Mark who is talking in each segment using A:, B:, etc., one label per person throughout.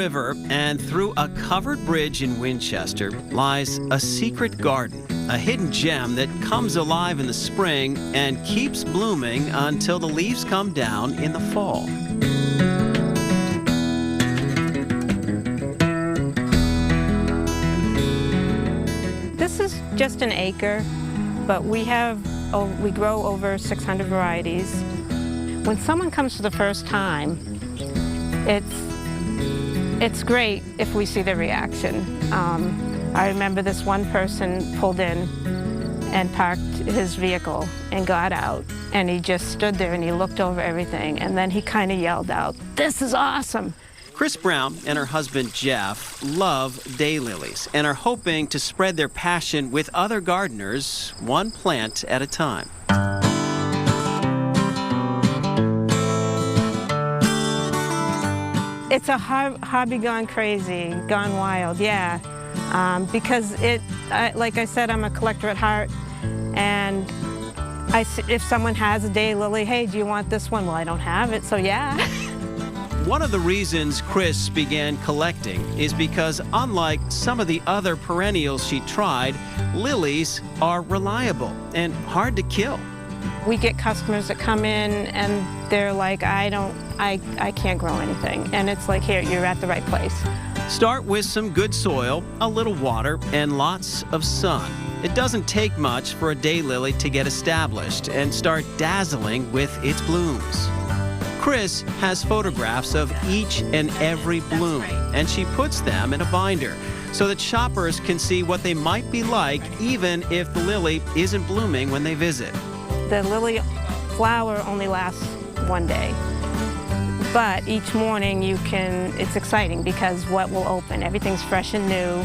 A: river and through a covered bridge in Winchester lies a secret garden, a hidden gem that comes alive in the spring and keeps blooming until the leaves come down in the fall.
B: This is just an acre, but we grow over 600 varieties. When someone comes for the first time, it's great if we see the reaction. I remember this one person pulled in and parked his vehicle and got out, and he just stood there and he looked over everything, and then he kind of yelled out, "This is awesome!"
A: Chris Brown and her husband Jeff love daylilies and are hoping to spread their passion with other gardeners, one plant at a time.
B: It's a hobby gone crazy, gone wild, yeah. Because like I said, I'm a collector at heart, and if someone has a daylily, hey, do you want this one? Well, I don't have it, so yeah.
A: One of the reasons Chris began collecting is because, unlike some of the other perennials she tried, lilies are reliable and hard to kill.
B: We get customers that come in and they're like, I can't grow anything. And it's like, here, you're at the right place.
A: Start with some good soil, a little water, and lots of sun. It doesn't take much for a daylily to get established and start dazzling with its blooms. Chris has photographs of each and every bloom, and she puts them in a binder so that shoppers can see what they might be like even if the lily isn't blooming when they visit.
B: The lily flower only lasts one day, but each morning it's exciting because what will open? Everything's fresh and new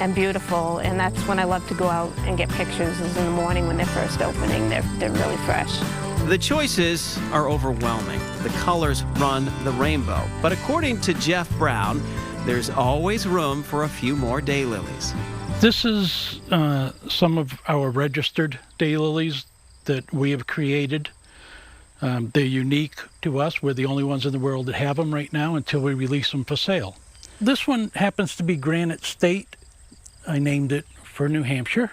B: and beautiful, and that's when I love to go out and get pictures, is in the morning when they're first opening. They're really fresh.
A: The choices are overwhelming. The colors run the rainbow. But according to Jeff Brown, there's always room for a few more daylilies.
C: This is some of our registered daylilies that we have created. They're unique to us. We're the only ones in the world that have them right now until we release them for sale. This one happens to be Granite State. I named it for New Hampshire.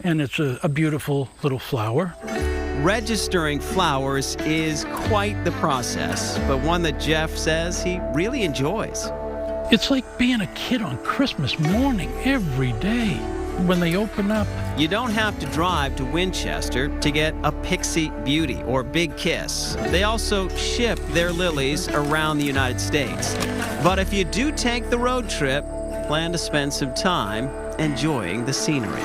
C: And it's a beautiful little flower.
A: Registering flowers is quite the process, but one that Jeff says he really enjoys.
C: It's like being a kid on Christmas morning every day when they open up.
A: You don't have to drive to Winchester to get a Pixie Beauty or Big Kiss. They also ship their lilies around the United States. But if you do take the road trip, plan to spend some time enjoying the scenery.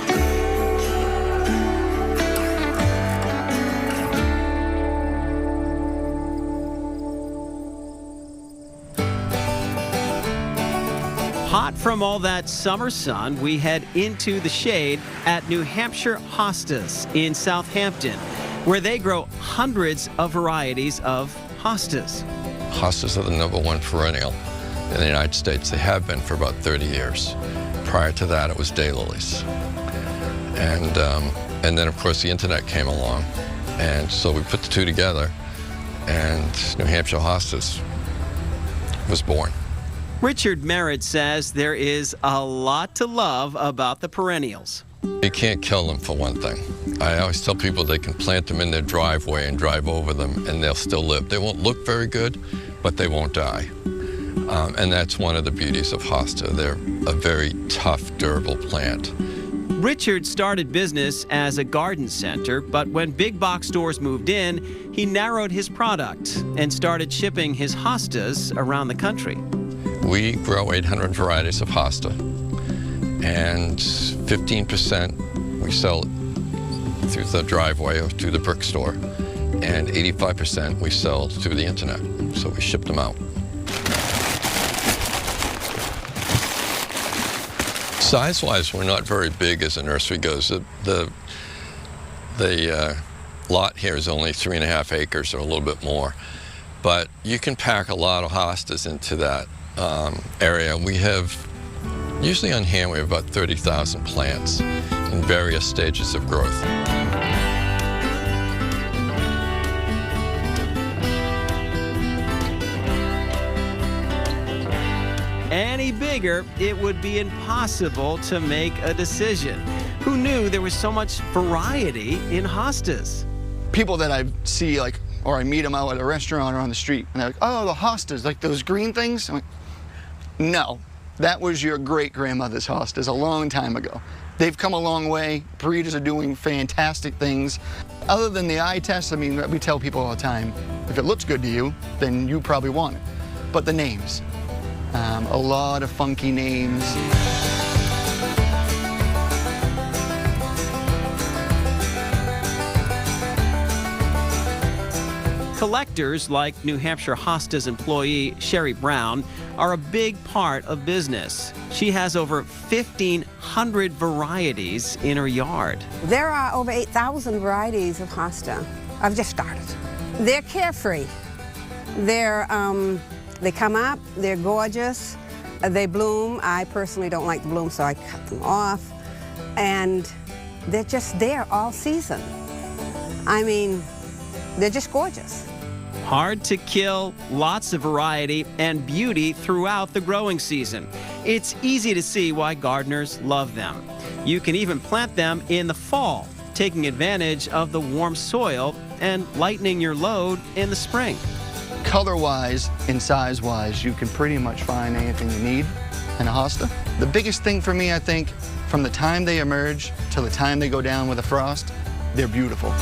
A: Hot from all that summer sun, we head into the shade at New Hampshire Hostas in Southampton, where they grow hundreds of varieties of hostas.
D: Hostas are the #1 perennial in the United States. They have been for about 30 years. Prior to that, it was daylilies. And then, of course, the internet came along, and so we put the two together, and New Hampshire Hostas was born.
A: Richard Merritt says there is a lot to love about the perennials.
D: You can't kill them, for one thing. I always tell people they can plant them in their driveway and drive over them, and they'll still live. They won't look very good, but they won't die. And that's one of the beauties of hosta. They're a very tough, durable plant.
A: Richard started business as a garden center, but when big box stores moved in, he narrowed his product and started shipping his hostas around the country.
D: We grow 800 varieties of hosta, and 15% we sell through the driveway or through the brick store, and 85% we sell through the internet, so we ship them out. Size-wise, we're not very big as a nursery goes. The lot here is only 3.5 acres or a little bit more, but you can pack a lot of hostas into that area. We have, usually on hand, we have about 30,000 plants in various stages of growth.
A: any bigger, it would be impossible to make a decision. Who knew there was so much variety in hostas?
E: People that I see, like, or I meet them out at a restaurant or on the street, and they're like, oh, the hostas, like those green things? I'm like, no, that was your great-grandmother's hostas a long time ago. They've come a long way. Breeders are doing fantastic things. Other than the eye test, I mean, we tell people all the time, if it looks good to you, then you probably want it. But the names, a lot of funky names.
A: Collectors, like New Hampshire Hostas employee Sherry Brown, are a big part of business. She has over 1,500 varieties in her yard.
F: There are over 8,000 varieties of hosta. I've just started. They're carefree. They come up, they're gorgeous, they bloom. I personally don't like the bloom, so I cut them off. And they're just there all season. I mean, they're just gorgeous.
A: Hard to kill, lots of variety and beauty throughout the growing season. It's easy to see why gardeners love them. You can even plant them in the fall, taking advantage of the warm soil and lightening your load in the spring.
E: Color-wise and size-wise, you can pretty much find anything you need in a hosta. The biggest thing for me, I think, from the time they emerge till the time they go down with a frost, they're beautiful.